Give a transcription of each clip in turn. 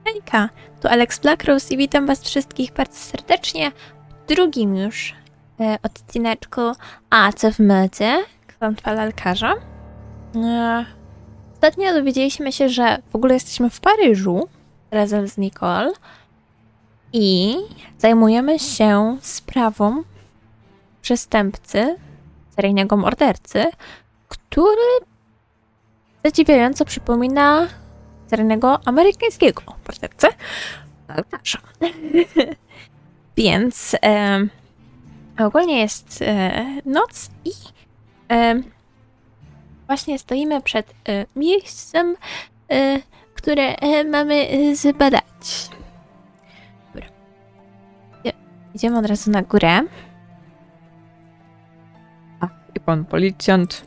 Hejka, tu Alex Blackrose i witam was wszystkich bardzo serdecznie w drugim już odcineczku A co w modzie, Klątwa Lalkarza. Ostatnio dowiedzieliśmy się, że w ogóle jesteśmy w Paryżu razem z Nicole i zajmujemy się sprawą przestępcy, seryjnego mordercy, który zadziwiająco przypomina seryjnego amerykańskiego mordercę. Lalkarza. Więc ogólnie jest noc i właśnie stoimy przed miejscem, które mamy zbadać. Dobra. Idziemy od razu na górę. A, i pan policjant.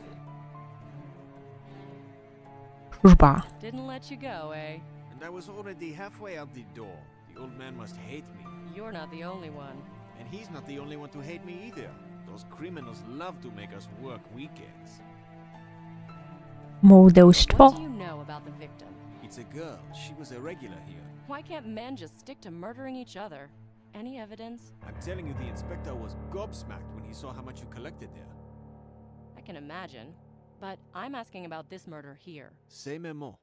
Służba. Didn't let you go, eh? And I was already halfway out the door. The old man must hate me. You're not the only one. And he's not the only one to hate me either. Those criminals love to make us work weekends. Małżeństwo. What do you know about the victim? It's a girl. She was a regular here. Why can't men just stick to murdering each other? Any evidence? I'm telling you, the inspector was gobsmacked when he saw how much you collected there. I can imagine. But I'm asking about this murder here. C'est maman.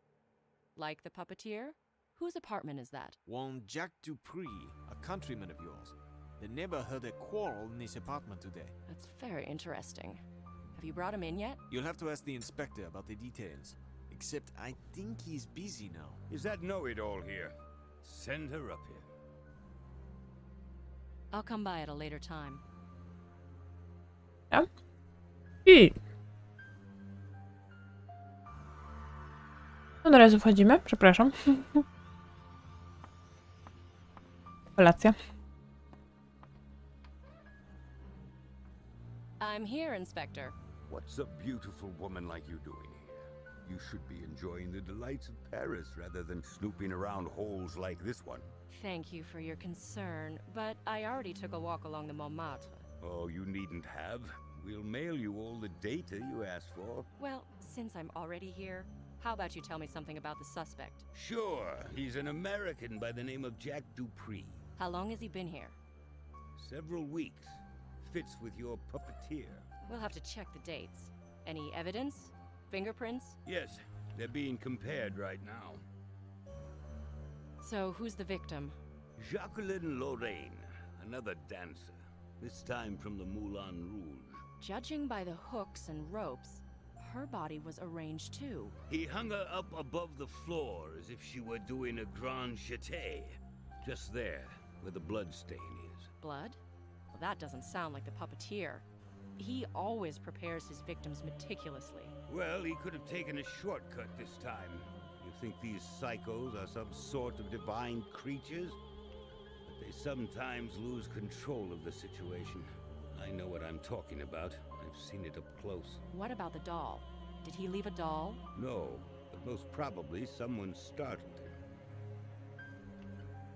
Like the puppeteer? Whose apartment is that? One Jack Dupree, a countryman of yours. The neighbor heard a quarrel in his apartment today. That's very interesting. Have you brought him in yet? You'll have to ask the inspector about the details. Except I think he's busy now. Is that know-it-all here? Send her up here. I'll come by at a later time. I od razu wchodzimy, przepraszam. Kolacja. I'm here, Inspector. What's a beautiful woman like you doing here? You should be enjoying the delights of Paris rather than snooping around holes like this one. Thank you for your concern, but I already took a walk along the Montmartre. Oh, you needn't have. We'll mail you all the data you asked for. Well, since I'm already here, how about you tell me something about the suspect? Sure, he's an American by the name of Jack Dupree. How long has he been here? Several weeks. Fits with your puppeteer. We'll have to check the dates. Any evidence? Fingerprints? Yes, they're being compared right now. So, who's the victim? Jacqueline Lorraine, another dancer. This time from the Moulin Rouge. Judging by the hooks and ropes, her body was arranged too. He hung her up above the floor as if she were doing a grand jeté. Just there, where the blood stain is. Blood? Well, that doesn't sound like the puppeteer. He always prepares his victims meticulously. Well, he could have taken a shortcut this time. You think these psychos are some sort of divine creatures? But they sometimes lose control of the situation. I know what I'm talking about. I've seen it up close. What about the doll? Did he leave a doll? No, but most probably someone startled him.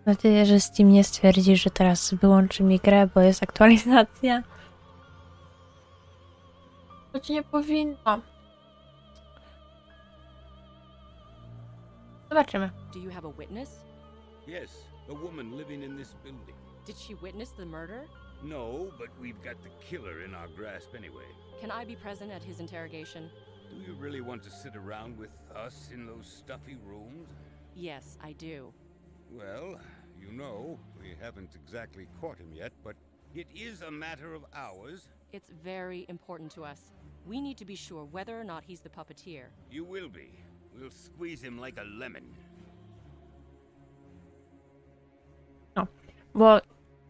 Mam nadzieję, że Steam nie stwierdzi, że teraz wyłączy mi grę, bo jest aktualizacja. Choć nie powinno. Zobaczymy. Do you have a witness? Yes, a woman living in this building. Did she witness the murder? No, but we've got the killer in our grasp anyway. Can I be present at his interrogation? Do you really want to sit around with us in those stuffy rooms? Yes, I do. Well, you know, we haven't exactly caught him yet, but it is a matter of hours. It's very important to us. We need to be sure whether or not he's the puppeteer. You will be. We'll squeeze him like a lemon. No, bo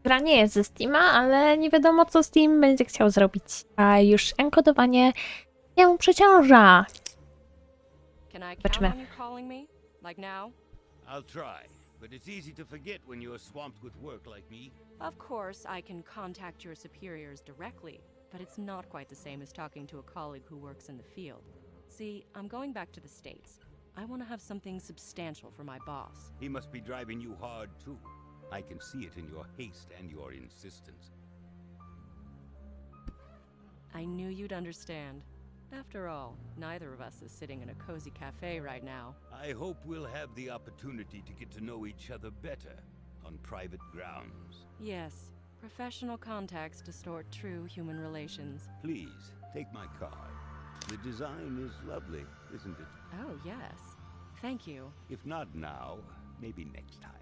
gra nie jest ze Steama, ale nie wiadomo, co Steam będzie chciał zrobić. A już enkodowanie się przeciąża. Can I count Zobaczymy. on you calling me? Like now? I'll try, but it's easy to forget when you're swamped with work like me. Of course, I can contact your superiors directly, but it's not quite the same as talking to a colleague who works in the field. See, I'm going back to the States. I want to have something substantial for my boss. He must be driving you hard, too. I can see it in your haste and your insistence. I knew you'd understand. After all, neither of us is sitting in a cozy cafe right now. I hope we'll have the opportunity to get to know each other better on private grounds. Yes, professional contacts distort true human relations. Please, take my card. The design is lovely, isn't it? Oh, yes. Thank you. If not now, maybe next time.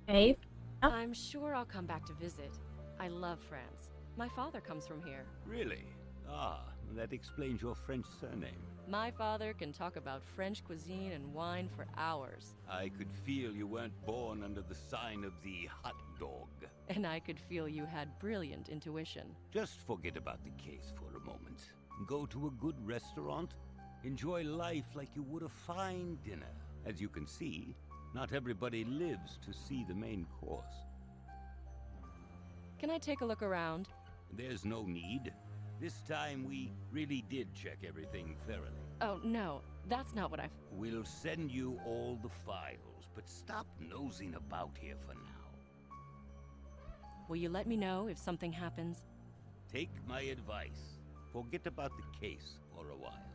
Okay. I'm sure I'll come back to visit. I love France. My father comes from here. Really? Ah, that explains your French surname. My father can talk about French cuisine and wine for hours. I could feel you weren't born under the sign of the hot dog. And I could feel you had brilliant intuition. Just forget about the case for a moment. Go to a good restaurant. Enjoy life like you would a fine dinner. As you can see, not everybody lives to see the main course. Can I take a look around? There's no need. This time we really did check everything thoroughly. Oh, no, that's not what I... We'll send you all the files, but stop nosing about here for now. Will you let me know if something happens? Take my advice. Forget about the case for a while.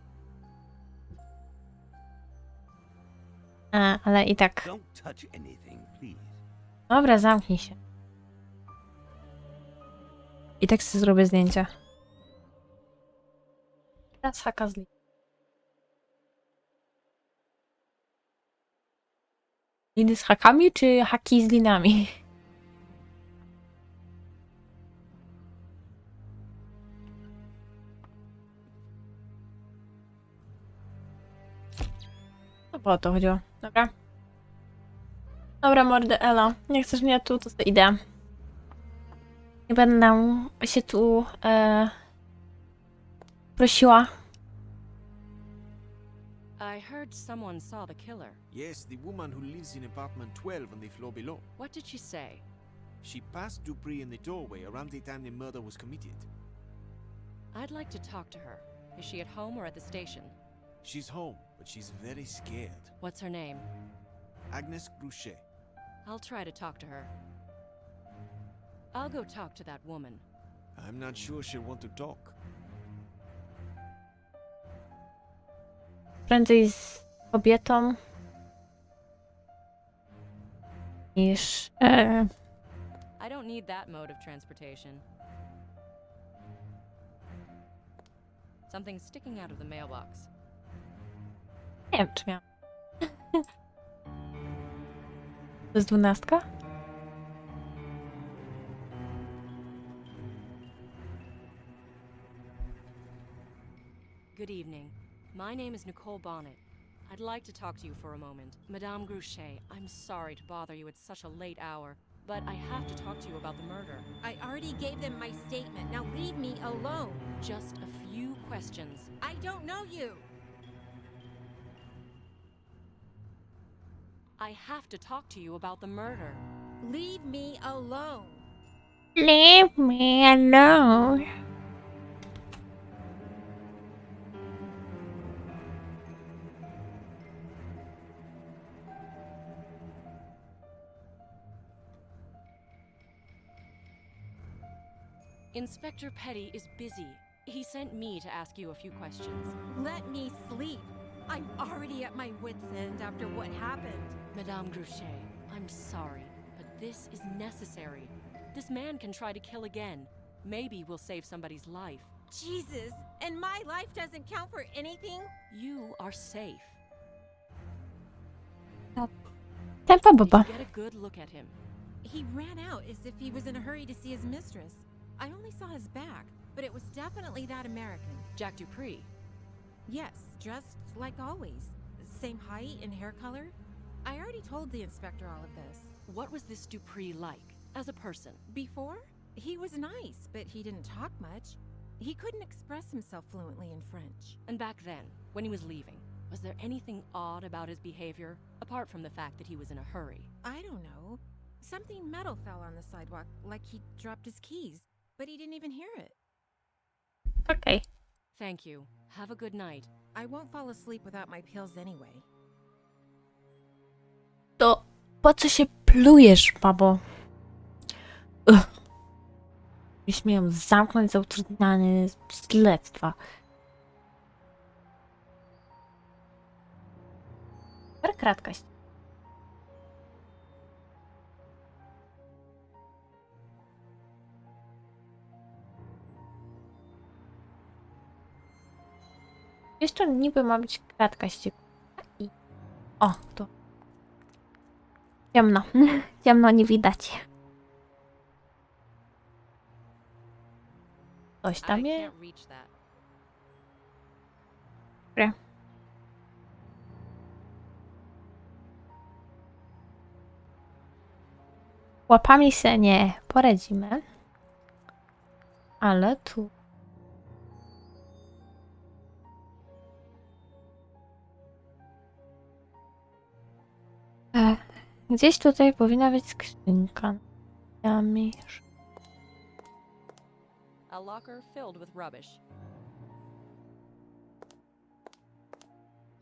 Ale i tak. Don't touch anything, please. Dobra, zamknij się. I tak sobie zrobię zdjęcia. Teraz haka z liny z hakami, czy haki z linami? No po to chodziło. Dobra. Dobra, mordy, elo. Nie chcesz mnie tu, to sobie idę. Nie będę się tu prosiła. I heard someone saw the killer. Yes, the woman who lives in apartment 12 on the floor below. What did she say? She passed Dupree in the doorway around the time the murder was committed. I'd like to talk to her. Is she at home or at the station? She's home, but she's very scared. What's her name? Agnes Gruchet. I'll try to talk to her. I'll go talk to that woman. I'm not sure she'll want to talk. Prędzej z kobietą niż... I don't need that mode of transportation. Something's sticking out of the mailbox. Nie wiem, czy miałam. To jest 12? Good evening. My name is Nicole Bonnet. I'd like to talk to you for a moment. Madame Gruchet, I'm sorry to bother you at such a late hour, but I have to talk to you about the murder. I already gave them my statement. Now leave me alone. Just a few questions. I don't know you. I have to talk to you about the murder. Leave me alone. Leave me alone. Inspector Petty is busy. He sent me to ask you a few questions. Let me sleep. I'm already at my wit's end after what happened. Madame Gruchet, I'm sorry, but this is necessary. This man can try to kill again. Maybe we'll save somebody's life. Jesus, and my life doesn't count for anything? You are safe. Tempa Did baba. you get a good look at him? He ran out as if he was in a hurry to see his mistress. I only saw his back, but it was definitely that American. Jack Dupree. Yes, dressed like always. Same height and hair color. I already told the inspector all of this. What was this Dupree like, as a person? Before, he was nice, but he didn't talk much. He couldn't express himself fluently in French. And back then, when he was leaving, was there anything odd about his behavior, apart from the fact that he was in a hurry? I don't know. Something metal fell on the sidewalk, like he dropped his keys, but he didn't even hear it. Okej. Thank you. Have a good night. I won't fall asleep without my pills anyway. To po co się plujesz, babo? Ugh. Nie śmieją zamknąć za utrudnianie śledztwa. Kratkość. Jeszcze niby ma być kratka ścieku. I... O, tu. Ciemno. Ciemno, nie widać. Coś I tam jest. can't reach that. Dobra. Łapami się nie poradzimy. Ale tu... Gdzieś tutaj powinna być skrzynka. A locker filled with rubbish.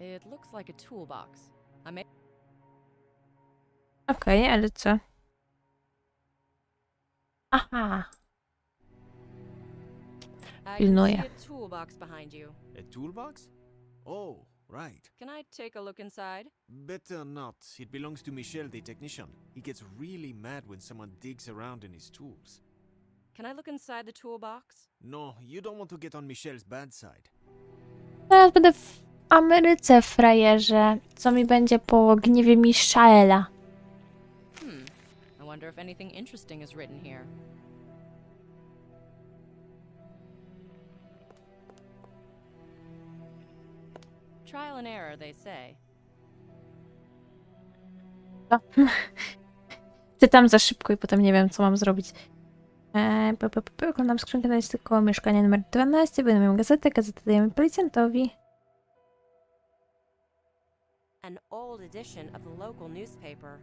It looks like a toolbox. Okej, ale co? Aha, I can Pilnuję. see a toolbox behind you. A toolbox? Oh, right. Can I take a look inside? Better not. It belongs to Michel, the technician. He gets really mad when someone digs around in his tools. Can I look inside the toolbox? No, you don't want to get on Michel's bad side. teraz będę w Ameryce, frajerze. Co mi będzie po gniewie Michaela? I wonder if anything interesting is written here. Trial and error, they say. Czytam za szybko i potem nie wiem, co mam zrobić. Oglądam skrzynkę, to jest tylko mieszkanie numer 12. Będę miał gazetę dajemy policjantowi. An old edition of the local newspaper.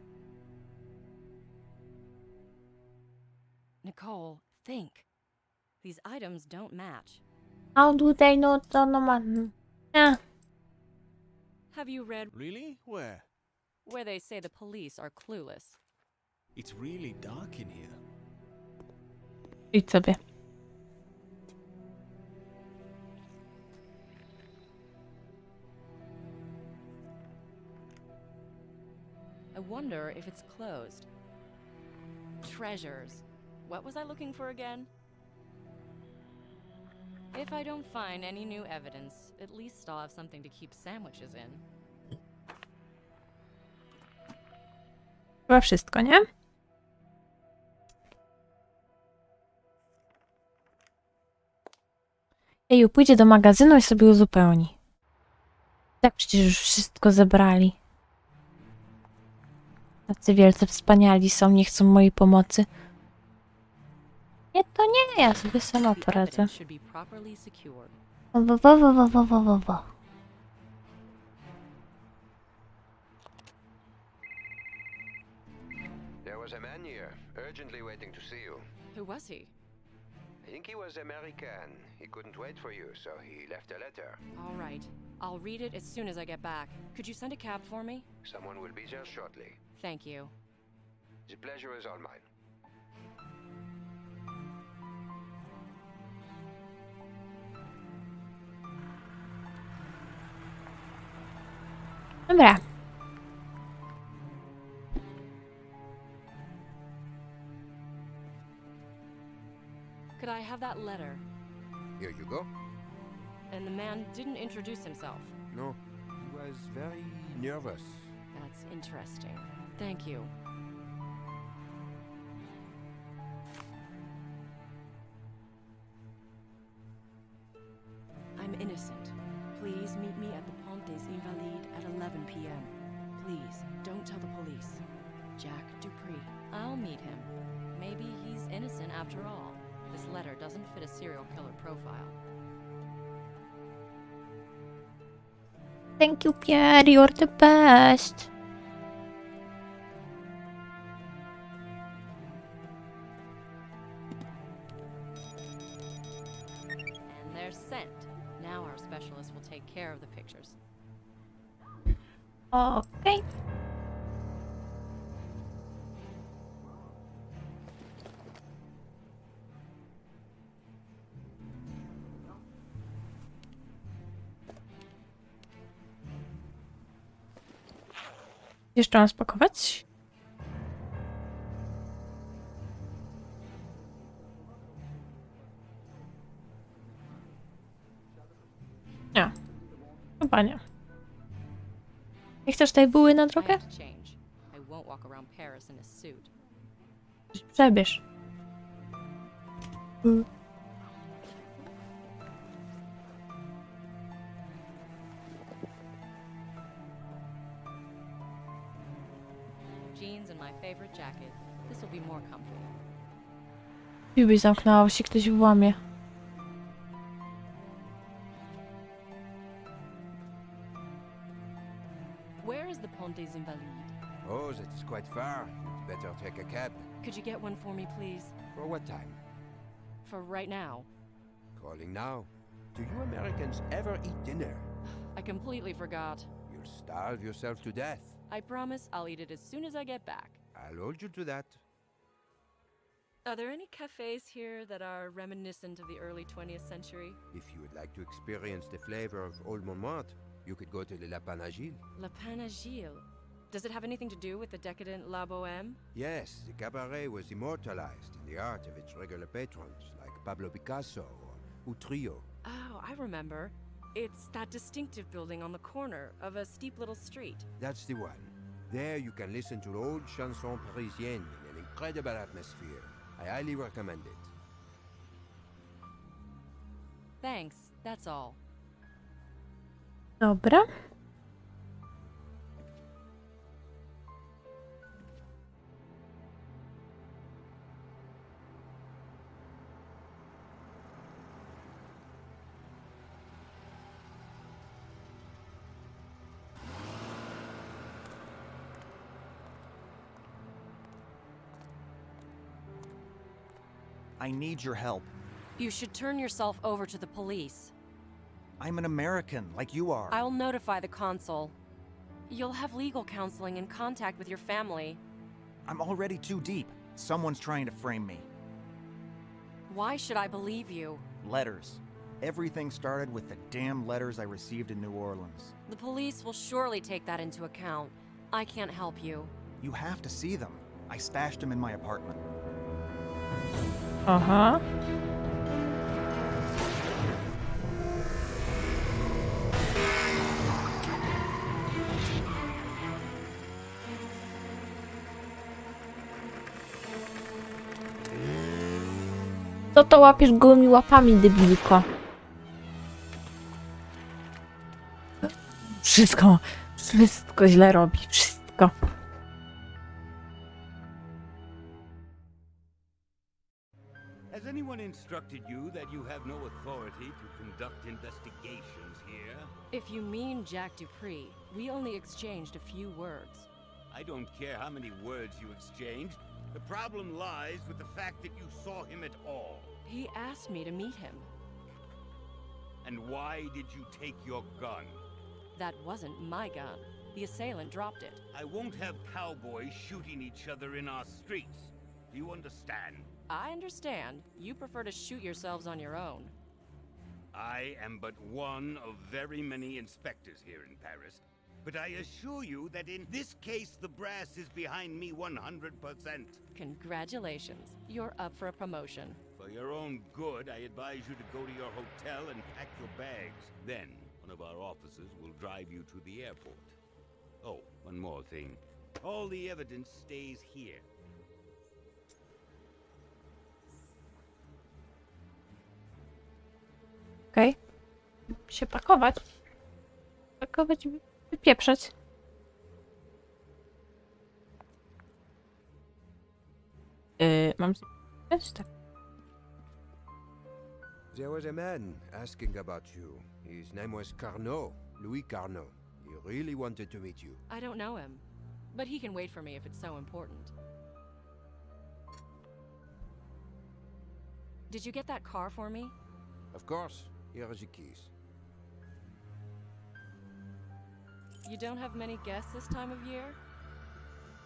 Nicole, think. These items don't match. How do they know to no ma... Have you read Really? Where? where they say the police are clueless? It's really dark in here. Idź sobie. I wonder if it's closed. Treasures. What was I looking for again? If I don't find any new evidence, at least I'll have something to keep sandwiches in. Chyba wszystko, nie? Eju, pójdzie do magazynu i sobie uzupełni. Tak przecież już wszystko zebrali. Tacy wielce wspaniali są, nie chcą mojej pomocy. Nie, to nie, ja sobie sama The poradzę. evidence should be properly secured. Wo. There was a man here, urgently waiting to see you. Who was he? I think he was American. He couldn't wait for you, so he left a letter. All right. I'll read it as soon as I get back. Could you send a cab for me? Someone will be there shortly. Thank you. The pleasure is all mine. Dobra. Could I have that letter? Here you go. And the man didn't introduce himself. No, he was very nervous. That's interesting. Thank you. I'm innocent. Please meet me at the Pont des Invalides at 11 p.m. Please, don't tell the police. Jack Dupree. I'll meet him. Maybe he's innocent after all. This letter doesn't fit a serial killer profile. Thank you, Pierre. You're the best. And they're sent. Now our specialist will take care of the pictures. Okej. Jeszcze mam spakować? Nie. Chyba nie. Nie chcesz tej buły na I drogę? have to change. I won't walk around Paris in a suit. Przebierz. Jeans and my favorite jacket. This will be more comfy. Drzwi zamknęła, się ktoś włamie. Where is the Pont des Invalides? Oh, that's quite far. You'd better take a cab. Could you get one for me, please? For what time? For right now. Calling now. Do you Americans ever eat dinner? I completely forgot. You'll starve yourself to death. I promise I'll eat it as soon as I get back. I'll hold you to that. Are there any cafes here that are reminiscent of the early 20th century? If you would like to experience the flavor of Old Montmartre, you could go to the Lapin Agile. La Panagile. Does it have anything to do with the decadent La Boheme? Yes, the cabaret was immortalized in the art of its regular patrons, like Pablo Picasso or Utrillo. Oh, I remember. It's that distinctive building on the corner of a steep little street. That's the one. There you can listen to old chansons parisiennes in an incredible atmosphere. I highly recommend it. Thanks, that's all. Dobra. I need your help. You should turn yourself over to the police. I'm an American, like you are. I'll notify the consul. You'll have legal counseling and contact with your family. I'm already too deep. Someone's trying to frame me. Why should I believe you? Letters. Everything started with the damn letters I received in New Orleans. The police will surely take that into account. I can't help you. You have to see them. I stashed them in my apartment. Aha. Co to łapiesz gołymi łapami, debiliko? Wszystko źle robi, wszystko. Has anyone instructed you that you have no authority to conduct investigations here? If you mean Jack Dupree, we only exchanged a few words. I don't care how many words you exchanged. The problem lies with the fact that you saw him at all. He asked me to meet him. And why did you take your gun? That wasn't my gun. The assailant dropped it. I won't have cowboys shooting each other in our streets. Do you understand? I understand. You prefer to shoot yourselves on your own. I am but one of very many inspectors here in Paris. But I assure you that in this case, the brass is behind me 100%. Congratulations. You're up for a promotion. For your own good, I advise you to go to your hotel and pack your bags. Then, one of our officers will drive you to the airport. Oh, one more thing. All the evidence stays here. Okej. Się pakować. Wypieprzać. Mam coś tak. There was a man asking about you. His name was Carnot, Louis Carnot. He really wanted to meet you. I don't know him, but he can wait for me if it's so important. Did you get that car for me? Of course, here are the keys. You don't have many guests this time of year?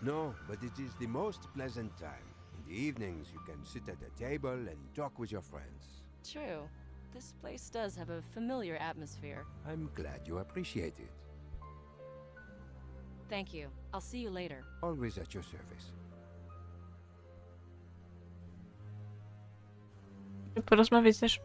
No, but it is the most pleasant time. In the evenings, you can sit at a table and talk with your friends. True. This place does have a familiar atmosphere. I'm glad you appreciate it. Thank you. I'll see you later. Always at your service. Porozmawiać też.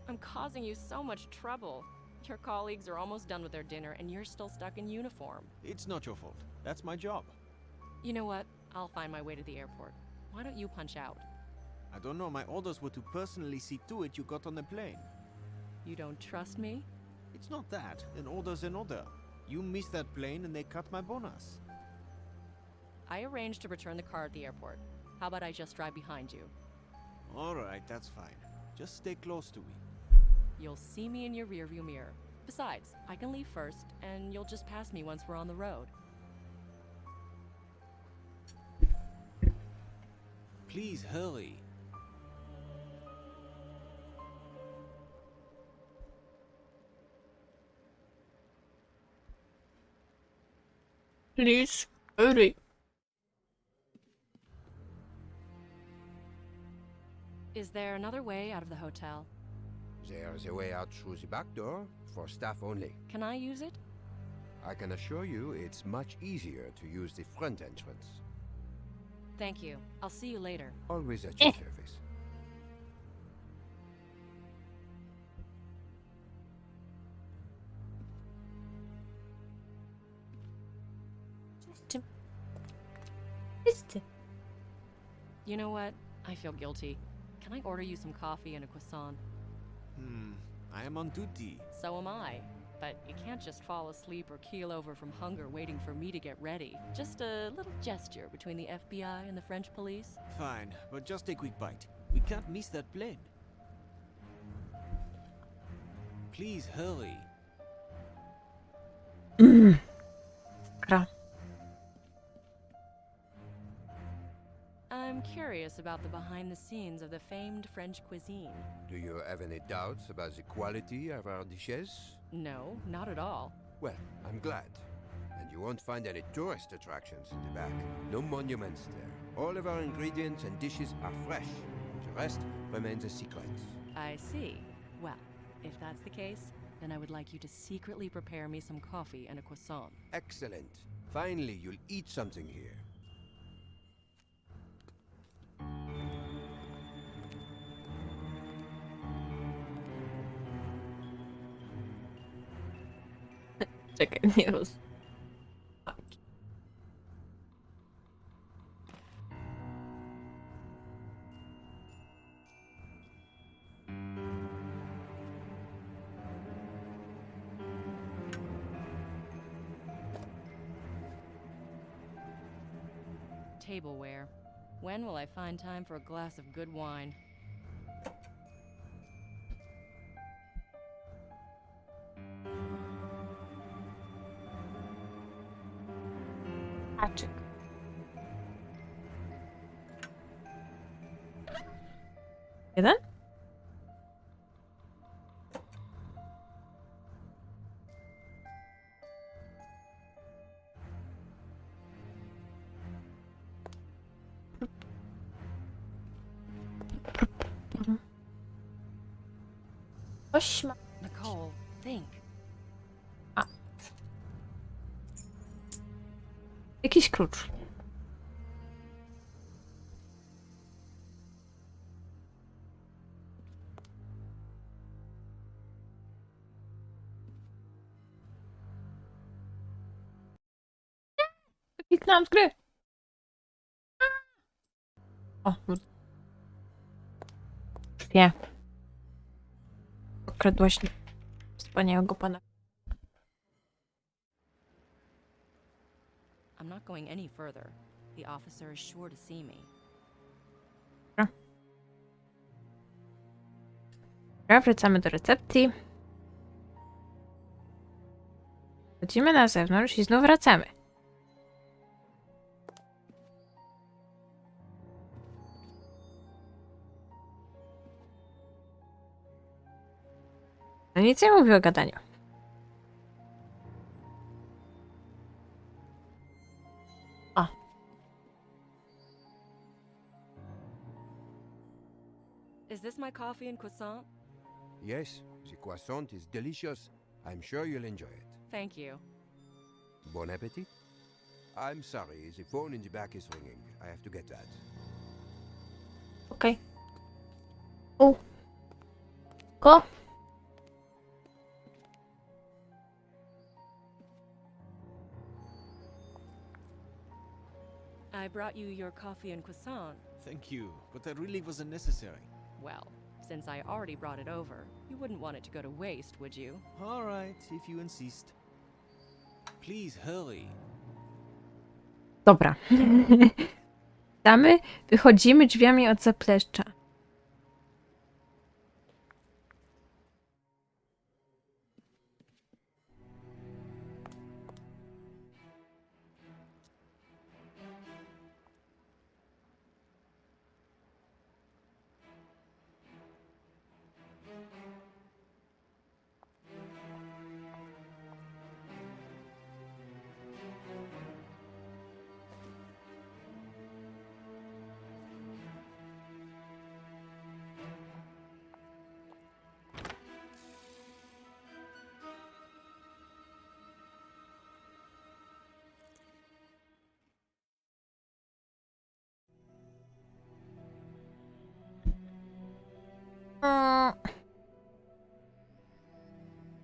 I'm causing you so much trouble. Your colleagues are almost done with their dinner and you're still stuck in uniform. It's not your fault. That's my job. You know what? I'll find my way to the airport. Why don't you punch out? I don't know, my orders were to personally see to it you got on the plane. You don't trust me? It's not that. An order's an order. You missed that plane and they cut my bonus. I arranged to return the car at the airport. How about I just drive behind you? Alright, that's fine. Just stay close to me. You'll see me in your rearview mirror. Besides, I can leave first, and you'll just pass me once we're on the road. Please hurry. Please, hurry. Is there another way out of the hotel? There's a way out through the back door, for staff only. Can I use it? I can assure you it's much easier to use the front entrance. Thank you. I'll see you later. Always at your service. Wszyscy. You know what? I feel guilty. Can I order you some coffee and a croissant? I am on duty. So am I. But you can't just fall asleep or keel over from hunger waiting for me to get ready. Just a little gesture between the FBI and the French police. Fine, but just a quick bite. We can't miss that plane. Please hurry. Gra. I'm curious about the behind the scenes of the famed French cuisine. Do you have any doubts about the quality of our dishes? No, not at all. Well, I'm glad. And you won't find any tourist attractions in the back. No monuments there. All of our ingredients and dishes are fresh. The rest remains a secret. I see. Well, if that's the case, then I would like you to secretly prepare me some coffee and a croissant. Excellent. Finally, you'll eat something here. Czekaj, nie roz... Tableware. When will I find time for a glass of good wine? Haczyk. Jeden? Ośma. Nicole, think. Jakiś klucz. Kliknęłam z gry. O, wie. Okradłaś wspaniałego pana. I'm not going any further. The officer is sure to see me. Dobra, wracamy do recepcji. Chodzimy na zewnątrz i znów wracamy. No nic nie mówi o gadaniu. O. Is this my coffee and croissant? Yes, The croissant is delicious. I'm sure you'll enjoy it. Thank you. Bon appetit. I'm sorry, the phone in the back is ringing. I have to get that. Okej. O. Ko. I brought you your coffee and croissant. Thank you, but that really wasn't necessary. Well, since I already brought it over, you wouldn't want it to go to waste, would you? All right, if you insist. Please hurry. Dobra. Damy, wychodzimy drzwiami od zaplecza.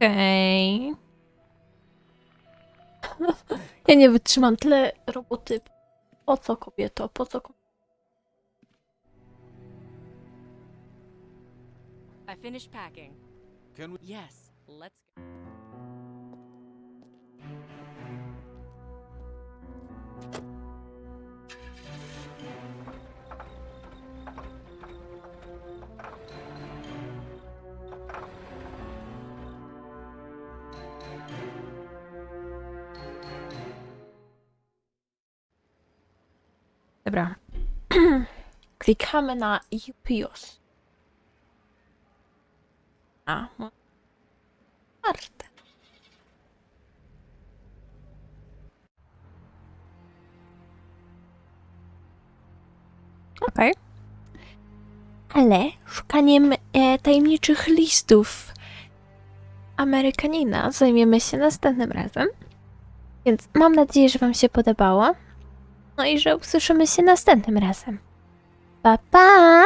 Okej. Ja nie wytrzymam tyle roboty. Po co, kobieto? Po co? I finished packing. Can we? Yes, let's go. Dobra. Klikamy na UPS. A, otwarte. Okej. Ale szukaniem tajemniczych listów Amerykanina zajmiemy się następnym razem. Więc mam nadzieję, że Wam się podobało. No i że usłyszymy się następnym razem. Pa, pa!